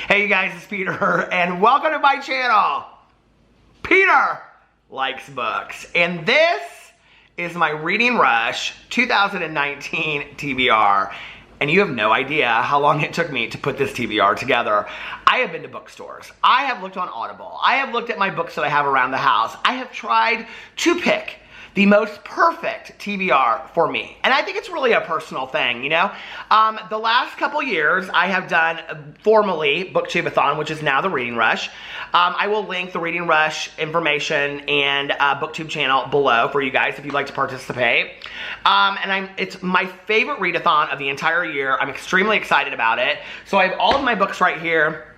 Hey you guys, it's Peter, and welcome to my channel. Peter likes books, and this is my Reading Rush 2019 TBR. And you have no idea how long it took me to put this TBR together. I have been to bookstores. I have looked on Audible. I have looked at my books that I have around the house. I have tried to pick the most perfect TBR for me. And I think it's really a personal thing, you know? The last couple years, I have done formally Booktubeathon, which is now the Reading Rush. I will link the Reading Rush information and Booktube channel below for you guys if you'd like to participate. It's my favorite readathon of the entire year. I'm extremely excited about it. So I have all of my books right here.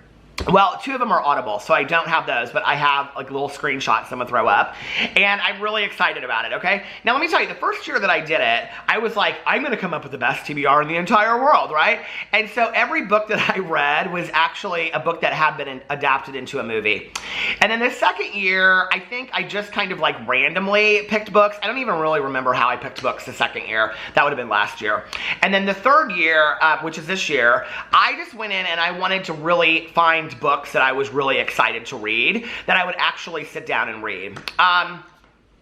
Well, two of them are Audible, so I don't have those, but I have like little screenshots I'm gonna throw up, and I'm really excited about it, okay? Now let me tell you, the first year that I did it, I was like, I'm gonna come up with the best TBR in the entire world, right? And so every book that I read was actually a book that had been adapted into a movie. And then the second year, I think I just kind of like randomly picked books. I don't even really remember how I picked books the second year. That would have been last year. And then the third year, which is this year, I just went in and I wanted to really find books that I was really excited to read, that I would actually sit down and read.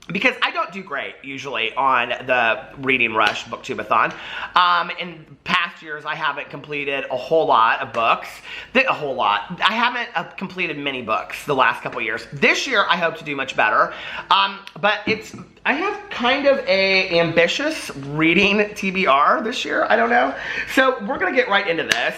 Because I don't do great, usually, on the Reading Rush Booktubeathon. In past years, I haven't completed a whole lot of books. I haven't completed many books the last couple years. This year, I hope to do much better. But I have kind of a ambitious reading TBR this year. I don't know. So we're going to get right into this.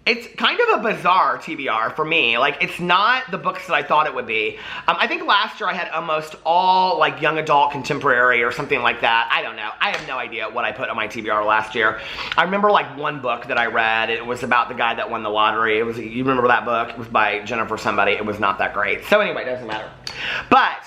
It's kind of a bizarre TBR for me. Like, it's not the books that I thought it would be. I think last year I had almost all, like, young adult contemporary or something like that. I don't know. I have no idea what I put on my TBR last year. I remember, like, one book that I read. It was about the guy that won the lottery. You remember that book? It was by Jennifer somebody. It was not that great. So anyway, it doesn't matter. But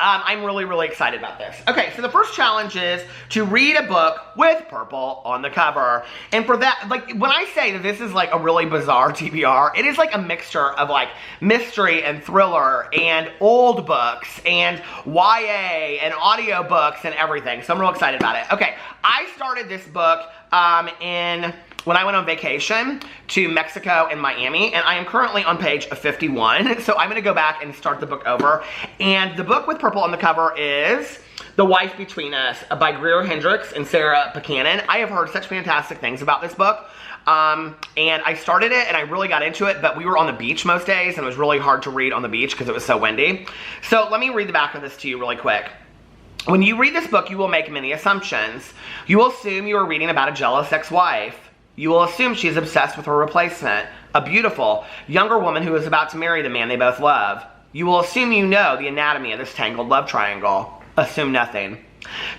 I'm really, really excited about this. Okay, so the first challenge is to read a book with purple on the cover. And for that, like, when I say that this is like a really bizarre TBR, it is like a mixture of like mystery and thriller and old books and YA and audio books and everything. So I'm real excited about it. Okay, I started this book when I went on vacation to Mexico and Miami, and I am currently on page 51, so I'm going to go back and start the book over. And the book with purple on the cover is The Wife Between Us by Greer Hendricks and Sarah Buchanan. I have heard such fantastic things about this book, and I started it and I really got into it, but we were on the beach most days, and it was really hard to read on the beach because it was so windy. So let me read the back of this to you really quick. When you read this book, you will make many assumptions. You will assume you are reading about a jealous ex-wife. You will assume she is obsessed with her replacement, a beautiful, younger woman who is about to marry the man they both love. You will assume you know the anatomy of this tangled love triangle. Assume nothing.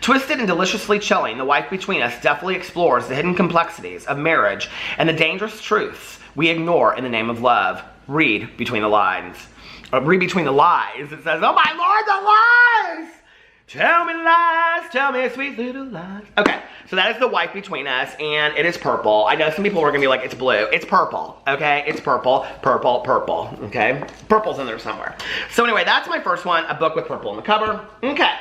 Twisted and deliciously chilling, The Wife Between Us deftly explores the hidden complexities of marriage and the dangerous truths we ignore in the name of love. Read between the lines. Read between the lies. It says, oh my Lord, the lies! Tell me lies, tell me sweet little lies. Okay, so that is The Wife Between Us, and it is purple. I know some people are gonna be like, it's blue. It's purple, okay? It's purple, purple, purple, okay? Purple's in there somewhere. So anyway, that's my first one, a book with purple on the cover. Okay.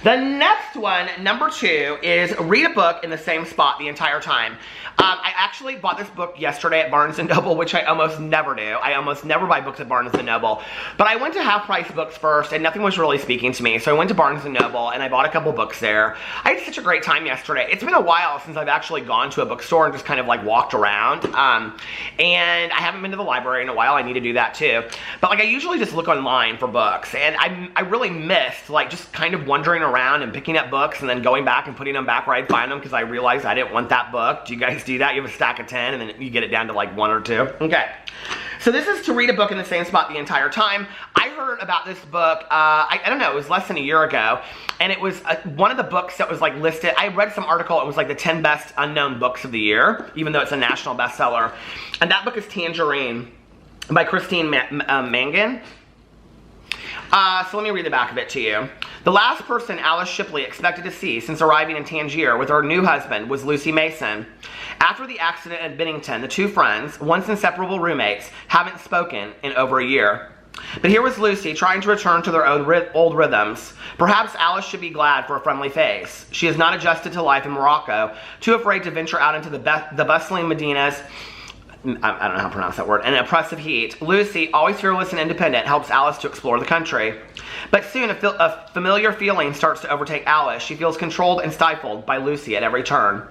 The next one, number 2, is read a book in the same spot the entire time. I actually bought this book yesterday at Barnes & Noble, which I almost never do. I almost never buy books at Barnes & Noble. But I went to Half Price Books first, and nothing was really speaking to me. So I went to Barnes & Noble, and I bought a couple books there. I had such a great time yesterday. It's been a while since I've actually gone to a bookstore and just kind of like walked around. And I haven't been to the library in a while. I need to do that too. But like I usually just look online for books. And I really missed like just kind of wandering around and picking up books and then going back and putting them back where I'd find them because I realized I didn't want that book. Do you guys do that? You have a stack of 10 and then you get it down to like 1 or 2. Okay. So this is to read a book in the same spot the entire time. I heard about this book, I don't know, it was less than a year ago. And it was one of the books that was like listed. I read some article, it was like the 10 best unknown books of the year, even though it's a national bestseller. And that book is Tangerine by Christine Mangan. So let me read the back of it to you. The last person Alice Shipley expected to see since arriving in Tangier with her new husband was Lucy Mason. After the accident at Bennington, the two friends, once inseparable roommates, haven't spoken in over a year. But here was Lucy trying to return to their own old rhythms. Perhaps Alice should be glad for a friendly face. She has not adjusted to life in Morocco, too afraid to venture out into the bustling Medinas I don't know how to pronounce that word, an oppressive heat. Lucy, always fearless and independent, helps Alice to explore the country. But soon a familiar feeling starts to overtake Alice. She feels controlled and stifled by Lucy at every turn.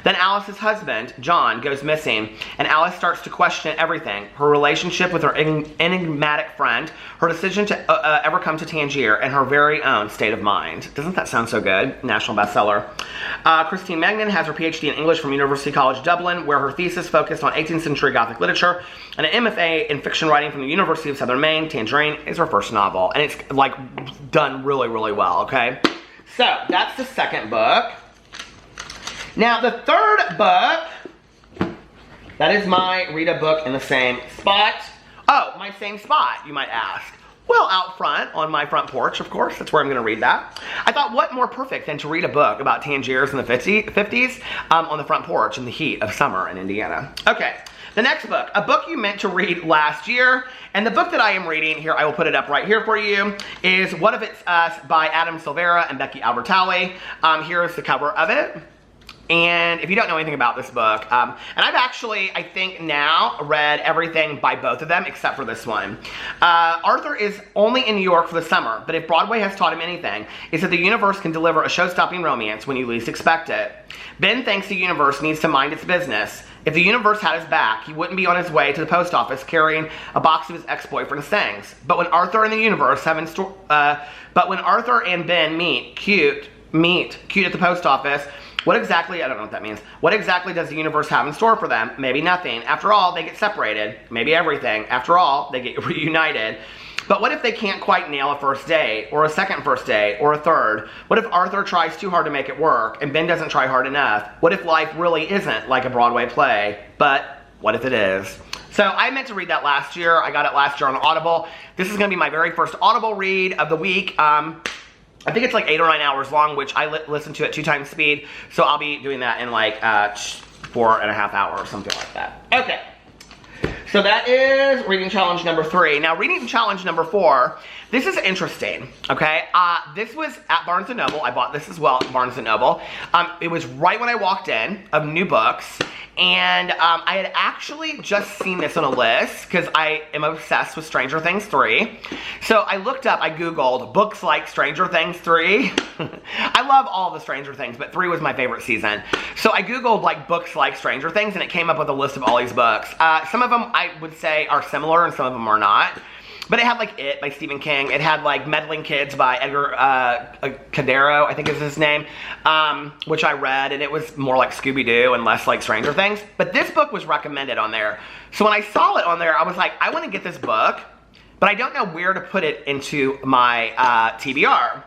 Then Alice's husband, John, goes missing, and Alice starts to question everything. Her relationship with her enigmatic friend, her decision to ever come to Tangier, and her very own state of mind. Doesn't that sound so good? National bestseller. Christine Magnan has her PhD in English from University College Dublin, where her thesis focused on 18th century Gothic literature, and an MFA in fiction writing from the University of Southern Maine. Tangerine is her first novel, and it's like done really, really well, okay? So, that's the second book. Now, the third book, that is my read a book in the same spot. Oh, my same spot, you might ask. Well, out front, on my front porch, of course. That's where I'm going to read that. I thought, what more perfect than to read a book about Tangiers in the 50s on the front porch in the heat of summer in Indiana. Okay, the next book, a book you meant to read last year. And the book that I am reading, here, I will put it up right here for you, is What If It's Us by Adam Silvera and Becky Albertalli. Here's the cover of it. And if you don't know anything about this book, and I've actually, I think now, read everything by both of them except for this one. Arthur is only in New York for the summer, but if Broadway has taught him anything, it's that the universe can deliver a show-stopping romance when you least expect it. Ben thinks the universe needs to mind its business. If the universe had his back, he wouldn't be on his way to the post office carrying a box of his ex-boyfriend's things. But when Arthur and the universe have but when Arthur and Ben meet cute at the post office, what exactly, I don't know what that means. What exactly does the universe have in store for them? Maybe nothing. After all, they get separated. Maybe everything. After all, they get reunited. But what if they can't quite nail a first date, or a second first date, or a third? What if Arthur tries too hard to make it work, and Ben doesn't try hard enough? What if life really isn't like a Broadway play? But what if it is? So I meant to read that last year. I got it last year on Audible. This is going to be my very first Audible read of the week. I think it's like 8 or 9 hours long, which I listen to at 2 times speed. So I'll be doing that in like 4.5 hours, something like that. Okay. So that is reading challenge number 3. Now reading challenge number 4, this is interesting, okay? This was at Barnes & Noble. I bought this as well at Barnes & Noble. It was right when I walked in of new books. And I had actually just seen this on a list because I am obsessed with Stranger Things 3. So I looked up, I Googled books like Stranger Things 3. I love all the Stranger Things, but 3 was my favorite season. So I Googled like books like Stranger Things and it came up with a list of all these books. Some of them I would say are similar and some of them are not. But it had like It by Stephen King. It had like Meddling Kids by Edgar Cadero, I think is his name, which I read, and it was more like Scooby-Doo and less like Stranger Things. But this book was recommended on there. So when I saw it on there, I was like, I want to get this book, but I don't know where to put it into my TBR.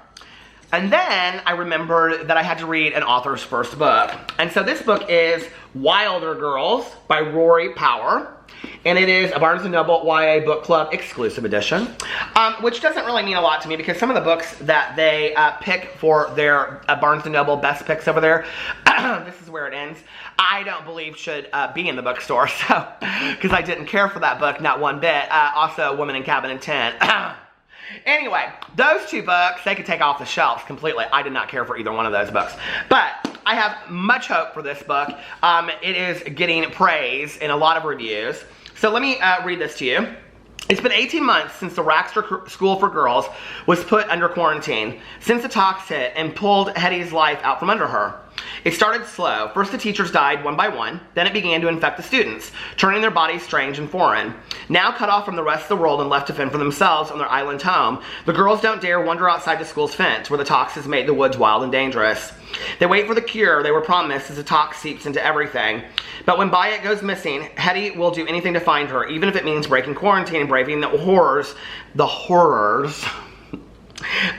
And then I remembered that I had to read an author's first book. And so this book is Wilder Girls by Rory Power. And it is a Barnes & Noble YA Book Club exclusive edition, which doesn't really mean a lot to me because some of the books that they pick for their Barnes & Noble best picks over there, this is where it ends, I don't believe should be in the bookstore, so, because I didn't care for that book, not one bit. Also, Woman in Cabin in Tent. Anyway, those 2 books, they could take off the shelves completely. I did not care for either one of those books. But I have much hope for this book. It is getting praise in a lot of reviews. So let me read this to you. It's been 18 months since the Raxter School for Girls was put under quarantine, since the talks hit and pulled Hetty's life out from under her. It started slow. First the teachers died one by one, then it began to infect the students, turning their bodies strange and foreign. Now cut off from the rest of the world and left to fend for themselves on their island home, the girls don't dare wander outside the school's fence, where the tox has made the woods wild and dangerous. They wait for the cure they were promised as the tox seeps into everything. But when Bayet goes missing, Hetty will do anything to find her, even if it means breaking quarantine and braving the horrors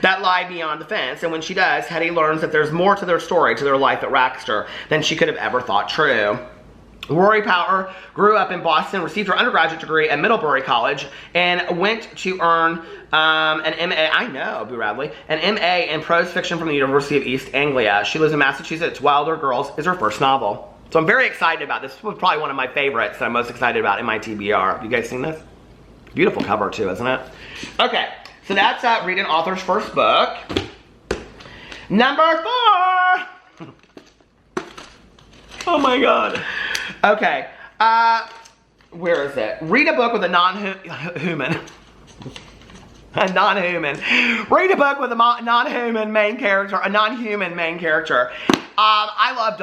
that lie beyond the fence. And when she does, Hetty learns that there's more to their story, to their life at Raxter, than she could have ever thought true. Rory Power grew up in Boston, received her undergraduate degree at Middlebury College, and went to earn an MA, I know, Boo Radley, an MA in prose fiction from the University of East Anglia. She lives in Massachusetts. Wilder Girls is her first novel. So I'm very excited about this. This was probably one of my favorites that I'm most excited about in my TBR. Have you guys seen this? Beautiful cover too, isn't it? Okay, so that's read an author's first book. Number 4! Oh my god. Okay, where is it? Read a book with a non-human. A non-human. Read a book with a non-human main character, a non-human main character. I love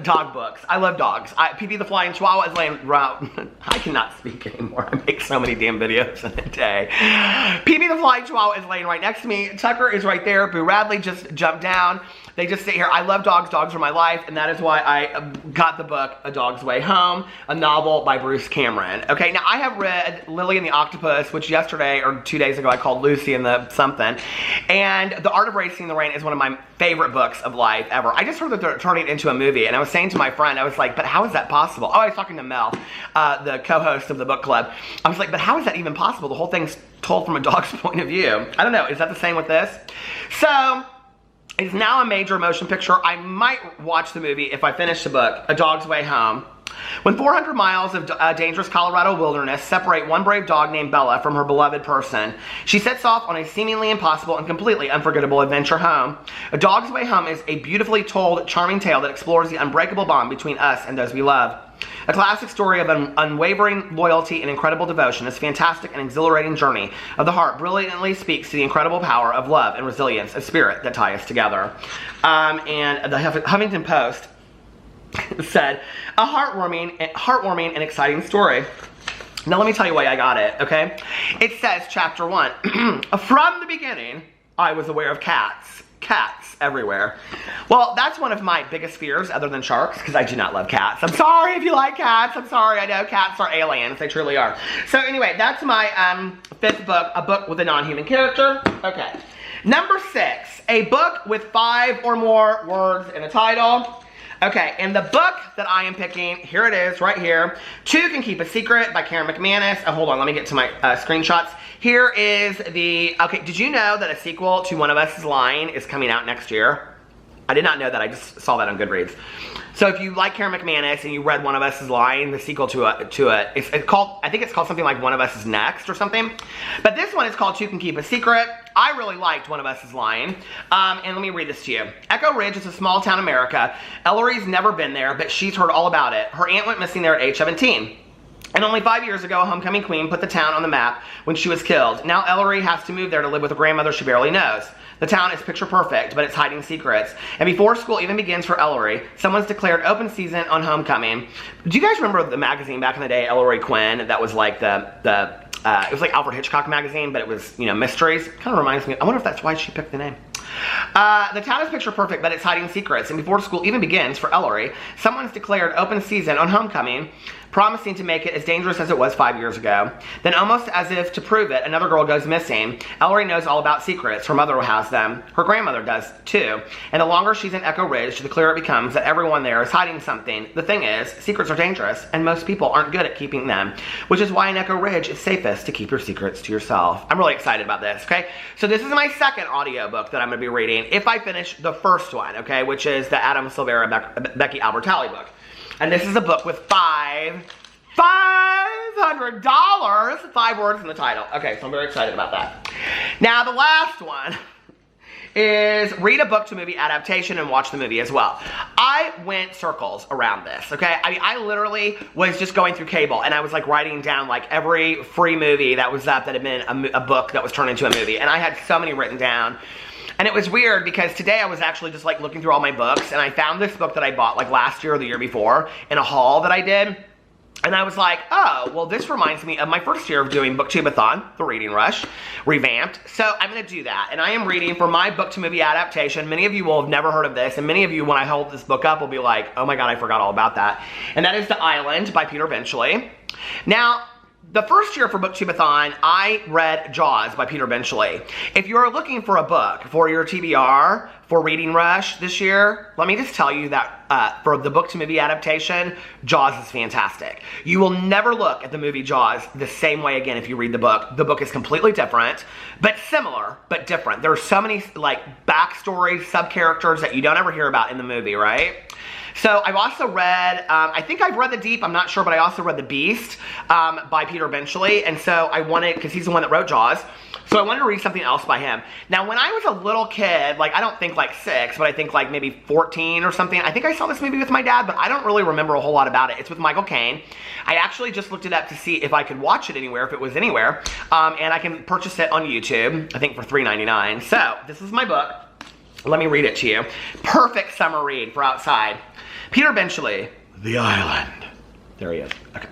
dog books. I love dogs. Pee-Pee the Flying Chihuahua is laying around. I cannot speak anymore. I make so many damn videos in a day. Pee-Pee the Flying Chihuahua is laying right next to me. Tucker is right there. Boo Radley just jumped down. They just sit here. I love dogs. Dogs are my life. And that is why I got the book, A Dog's Way Home, a novel by Bruce Cameron. Okay, now I have read Lily and the Octopus, which yesterday or 2 days ago I called Lucy and the something. And The Art of Racing in the Rain is one of my favorite books of life ever. I just heard that they're turning it into a movie. And I was saying to my friend, I was like, but how is that possible? Oh, I was talking to Mel, the co-host of the book club. I was like, but how is that even possible? The whole thing's told from a dog's point of view. I don't know. Is that the same with this? So, it's now a major motion picture. I might watch the movie if I finish the book, A Dog's Way Home. When 400 miles of dangerous Colorado wilderness separate one brave dog named Bella from her beloved person, she sets off on a seemingly impossible and completely unforgettable adventure home. A Dog's Way Home is a beautifully told, charming tale that explores the unbreakable bond between us and those we love. A classic story of unwavering loyalty and incredible devotion, this fantastic and exhilarating journey of the heart brilliantly speaks to the incredible power of love and resilience, a spirit that tie us together. And the Huffington Post said, a heartwarming and exciting story. Now let me tell you why I got it, okay? It says, chapter 1, from the beginning, I was aware of cats. Cats everywhere. Well, that's one of my biggest fears other than sharks, because I do not love cats. I'm sorry if you like cats. I'm sorry. I know cats are aliens. They truly are. So anyway, that's my 5th book, a book with a non-human character. Okay. Number 6, a book with 5 or more words in a title. Okay, and the book that I am picking, here it is, right here. Two Can Keep a Secret by Karen McManus. Oh, hold on, let me get to my screenshots. Here is the, okay, did you know that a sequel to One of Us is Lying is coming out next year? I did not know that, I just saw that on Goodreads. So if you like Karen McManus and you read One of Us is Lying, the sequel to it's called, I think it's called something like One of Us is Next or something. But this one is called Two Can Keep a Secret. I really liked One of Us is Lying. And let me read this to you. Echo Ridge is a small town America. Ellery's never been there, but she's heard all about it. Her aunt went missing there at age 17. And only 5 years ago, a homecoming queen put the town on the map when she was killed. Now Ellery has to move there to live with a grandmother she barely knows. The town is picture perfect, but it's hiding secrets. And before school even begins for Ellery, someone's declared open season on homecoming. Do you guys remember the magazine back in the day, Ellery Quinn, that was like it was like Alfred Hitchcock magazine, but it was, you know, mysteries? Kind of reminds me, I wonder if that's why she picked the name. The town is picture perfect, but it's hiding secrets. And before school even begins for Ellery, someone's declared open season on homecoming, promising to make it as dangerous as it was 5 years ago. Then almost as if to prove it, another girl goes missing. Ellery knows all about secrets. Her mother has them. Her grandmother does too. And the longer she's in Echo Ridge, the clearer it becomes that everyone there is hiding something. The thing is, secrets are dangerous, and most people aren't good at keeping them, which is why in Echo Ridge it's safest to keep your secrets to yourself. I'm really excited about this, okay? So this is my second audiobook that I'm going to be reading if I finish the first one, okay, which is the Adam Silvera, Becky Albertalli book. And this is a book with $500, 5 words in the title. Okay, so I'm very excited about that. Now, the last one is read a book to movie adaptation and watch the movie as well. I went circles around this, okay? I mean, I literally was just going through cable and I was like writing down like every free movie that was up that had been a book that was turned into a movie. And I had so many written down. And it was weird because today I was actually just like looking through all my books and I found this book that I bought like last year or the year before in a haul that I did. And I was like, oh, well, this reminds me of my first year of doing Booktubeathon, the Reading Rush, revamped. So I'm going to do that. And I am reading for my book to movie adaptation. Many of you will have never heard of this. And many of you, when I hold this book up, will be like, oh my God, I forgot all about that. And that is The Island by Peter Benchley. Now, the first year for Booktubeathon, I read Jaws by Peter Benchley. If you're looking for a book for your TBR, for Reading Rush this year, let me just tell you that for the book to movie adaptation, Jaws is fantastic. You will never look at the movie Jaws the same way again if you read the book. The book is completely different, but similar, but different. There are so many like backstories, sub-characters that you don't ever hear about in the movie, right? So I've also read, I think I've read The Deep, I'm not sure, but I also read The Beast by Peter Benchley. And so I wanted, because he's the one that wrote Jaws, so I wanted to read something else by him. Now, when I was a little kid, like I don't think like 6, but I think like maybe 14 or something, I think I saw this movie with my dad, but I don't really remember a whole lot about it. It's with Michael Caine. I actually just looked it up to see if I could watch it anywhere, if it was anywhere, and I can purchase it on YouTube, I think for $3.99. So, this is my book. Let me read it to you. Perfect summer read for outside. Peter Benchley, The Island. There he is. Okay.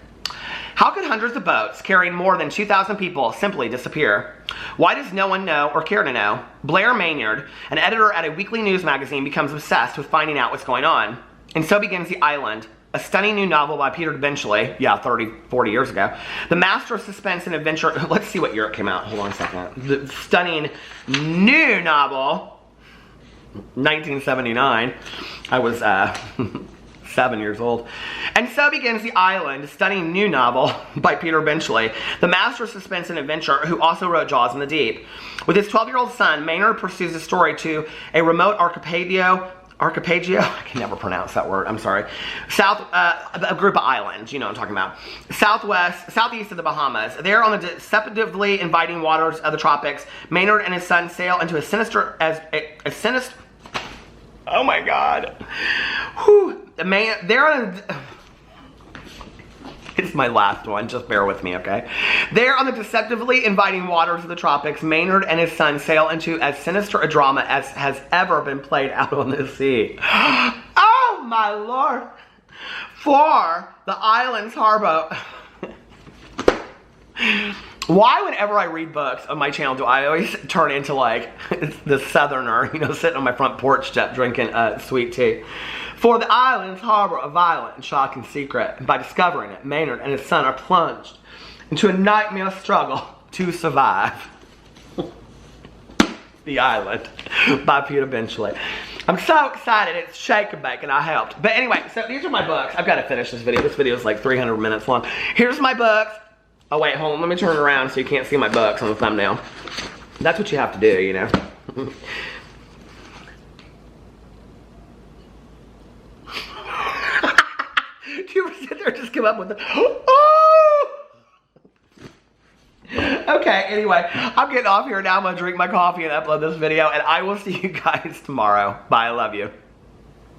How could hundreds of boats carrying more than 2,000 people simply disappear? Why does no one know or care to know? Blair Maynard, an editor at a weekly news magazine, becomes obsessed with finding out what's going on. And so begins The Island, a stunning new novel by Peter Benchley, 30, 40 years ago. The master of suspense and adventure. Let's see what year it came out. Hold on a second. The stunning new novel, 1979. I was 7 years old. And so begins The Island, a stunning new novel by Peter Benchley, the master of suspense and adventure, who also wrote Jaws in the Deep. With his 12-year-old son, Maynard pursues the story to a remote archipelago, I can never pronounce that word, I'm sorry, a group of islands, you know what I'm talking about, southeast of the Bahamas. There on the deceptively inviting waters of the tropics, Maynard and his son sail into a sinister, oh my God. Whew. It's my last one, just bear with me, okay? There on the deceptively inviting waters of the tropics, Maynard and his son sail into as sinister a drama as has ever been played out on the sea. Oh my Lord. For the island's harbor. Why, whenever I read books on my channel, do I always turn into like the southerner, you know, sitting on my front porch step drinking sweet tea? For the island's harbor a violent and shocking secret, and by discovering it, Maynard and his son are plunged into a nightmare struggle to survive. The Island by Peter Benchley. I'm so excited. It's shake and bake, and I helped. But anyway, so these are my books. I've got to finish this video. This video is like 300 minutes long. Here's my books. Oh wait, hold on. Let me turn it around so you can't see my books on the thumbnail. That's what you have to do, you know. Do you ever sit there and just come up with the, oh! Okay, anyway, I'm getting off here now. I'm going to drink my coffee and upload this video, and I will see you guys tomorrow. Bye, I love you.